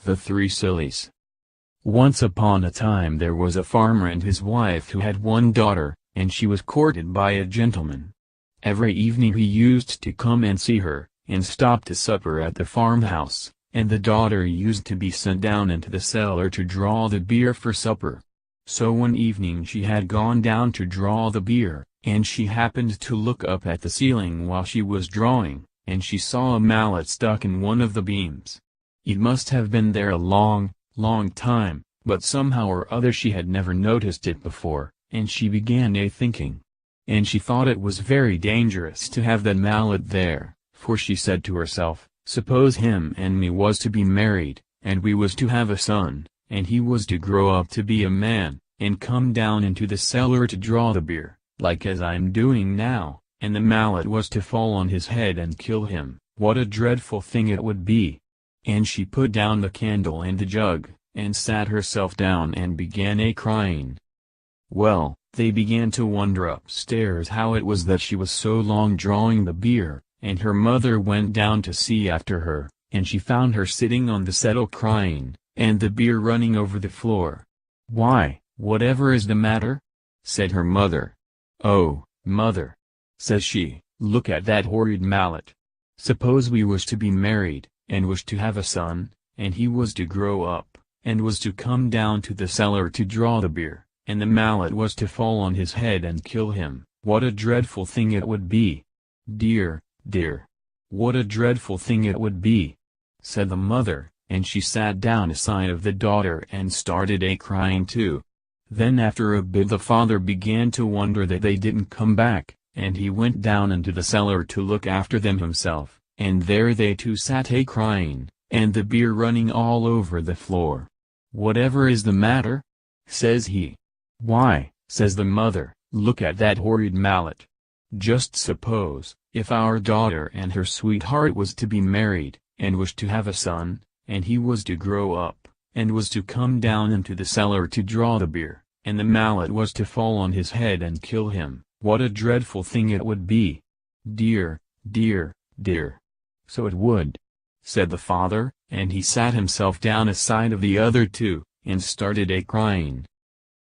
The Three Sillies. Once upon a time there was a farmer and his wife who had one daughter, and she was courted by a gentleman. Every evening he used to come and see her, and stop to supper at the farmhouse, and the daughter used to be sent down into the cellar to draw the beer for supper. So one evening she had gone down to draw the beer, and she happened to look up at the ceiling while she was drawing, and she saw a mallet stuck in one of the beams. It must have been there a long, long time, but somehow or other she had never noticed it before, and she began thinking. And she thought it was very dangerous to have that mallet there, for she said to herself, suppose him and me was to be married, and we was to have a son, and he was to grow up to be a man, and come down into the cellar to draw the beer, like as I'm doing now, and the mallet was to fall on his head and kill him, what a dreadful thing it would be. And she put down the candle and the jug, and sat herself down and began crying. Well, they began to wonder upstairs how it was that she was so long drawing the beer, and her mother went down to see after her, and she found her sitting on the settle crying, and the beer running over the floor. "Why, whatever is the matter?" said her mother. "Oh, mother," says she, "look at that horrid mallet. Suppose we was to be married, and was to have a son, and he was to grow up, and was to come down to the cellar to draw the beer, and the mallet was to fall on his head and kill him, what a dreadful thing it would be. Dear, dear, what a dreadful thing it would be," said the mother, and she sat down aside of the daughter and started crying too. Then after a bit the father began to wonder that they didn't come back, and he went down into the cellar to look after them himself. And there they too sat crying, and the beer running all over the floor. "Whatever is the matter?" says he. "Why," says the mother, "look at that horrid mallet. Just suppose, if our daughter and her sweetheart was to be married, and was to have a son, and he was to grow up, and was to come down into the cellar to draw the beer, and the mallet was to fall on his head and kill him, what a dreadful thing it would be. Dear, dear, dear. So it would," said the father, and he sat himself down aside of the other two, and started crying.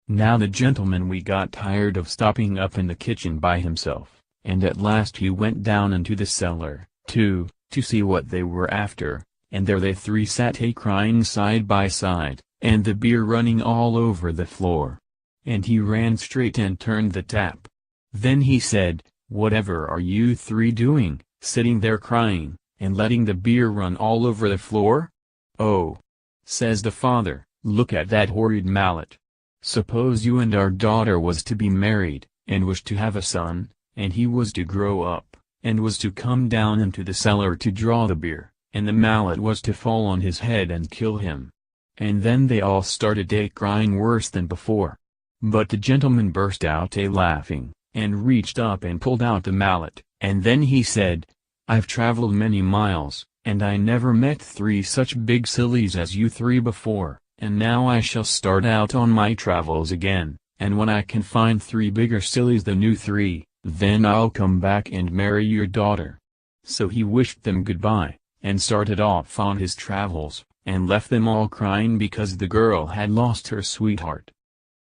Now the gentleman got tired of stopping up in the kitchen by himself, and at last he went down into the cellar, to see what they were after, and there they three sat crying side by side, and the beer running all over the floor. And he ran straight and turned the tap. Then he said, "Whatever are you three doing, sitting there crying, and letting the beer run all over the floor?" "Oh," says the father, "look at that horrid mallet. Suppose you and our daughter was to be married, and was to have a son, and he was to grow up, and was to come down into the cellar to draw the beer, and the mallet was to fall on his head and kill him." And then they all started crying worse than before. But the gentleman burst out laughing, and reached up and pulled out the mallet, and then he said, "I've traveled many miles, and I never met three such big sillies as you three before, and now I shall start out on my travels again, and when I can find three bigger sillies than you three, then I'll come back and marry your daughter." So he wished them goodbye, and started off on his travels, and left them all crying because the girl had lost her sweetheart.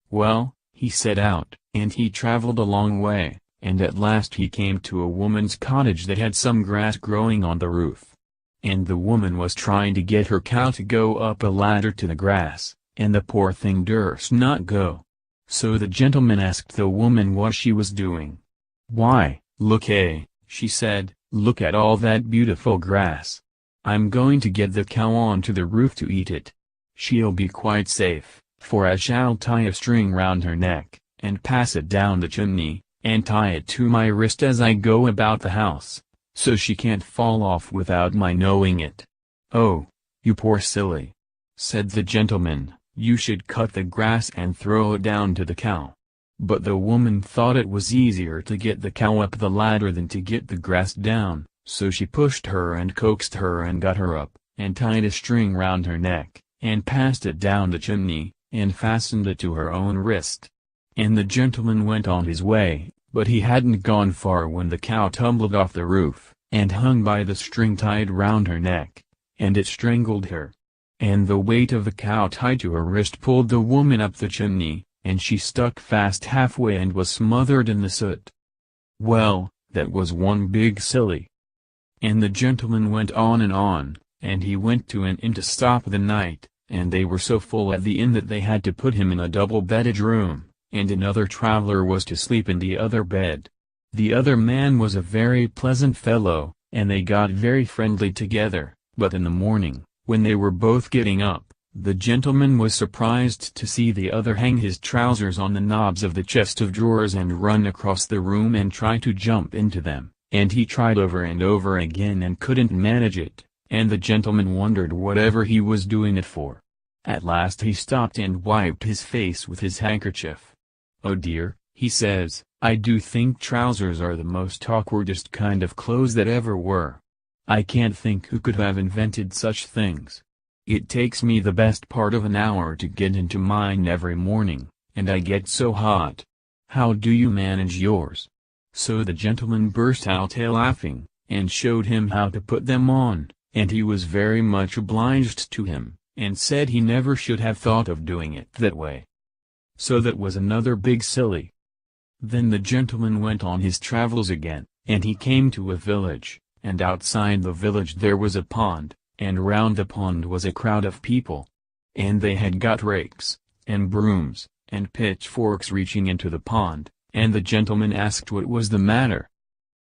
Well, he set out, and he traveled a long way, and at last he came to a woman's cottage that had some grass growing on the roof. And the woman was trying to get her cow to go up a ladder to the grass, and the poor thing durst not go. So the gentleman asked the woman what she was doing. "Why, look she said, "look at all that beautiful grass. I'm going to get the cow onto the roof to eat it. She'll be quite safe, for I shall tie a string round her neck, and pass it down the chimney, and tie it to my wrist as I go about the house, so she can't fall off without my knowing it." "Oh, you poor silly," said the gentleman, "you should cut the grass and throw it down to the cow." But the woman thought it was easier to get the cow up the ladder than to get the grass down, so she pushed her and coaxed her and got her up, and tied a string round her neck, and passed it down the chimney, and fastened it to her own wrist. And the gentleman went on his way, but he hadn't gone far when the cow tumbled off the roof, and hung by the string tied round her neck, and it strangled her. and the weight of the cow tied to her wrist pulled the woman up the chimney, and she stuck fast halfway and was smothered in the soot. Well, that was one big silly. And the gentleman went on, and he went to an inn to stop the night, and they were so full at the inn that they had to put him in a double-bedded room, and another traveler was to sleep in the other bed. The other man was a very pleasant fellow, and they got very friendly together, but in the morning, when they were both getting up, the gentleman was surprised to see the other hang his trousers on the knobs of the chest of drawers and run across the room and try to jump into them, and he tried over and over again and couldn't manage it, and the gentleman wondered whatever he was doing it for. At last he stopped and wiped his face with his handkerchief. "Oh dear," he says, "I do think trousers are the most awkwardest kind of clothes that ever were. I can't think who could have invented such things. It takes me the best part of an hour to get into mine every morning, and I get so hot. How do you manage yours?" So the gentleman burst out laughing, and showed him how to put them on, and he was very much obliged to him, and said he never should have thought of doing it that way. So that was another big silly. Then the gentleman went on his travels again, and he came to a village, and outside the village there was a pond, and round the pond was a crowd of people. And they had got rakes, and brooms, and pitchforks reaching into the pond, and the gentleman asked what was the matter.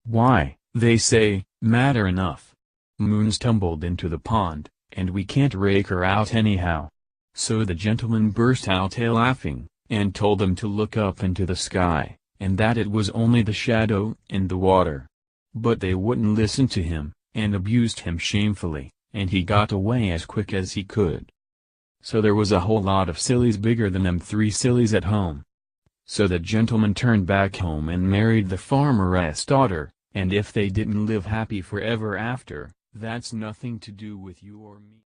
"Why," they say, "matter enough. Moon's tumbled into the pond, and we can't rake her out anyhow." So the gentleman burst out laughing, and told them to look up into the sky, and that it was only the shadow in the water. But they wouldn't listen to him, and abused him shamefully, and he got away as quick as he could. So there was a whole lot of sillies bigger than them three sillies at home. So the gentleman turned back home and married the farmer's daughter, and if they didn't live happy forever after, that's nothing to do with you or me.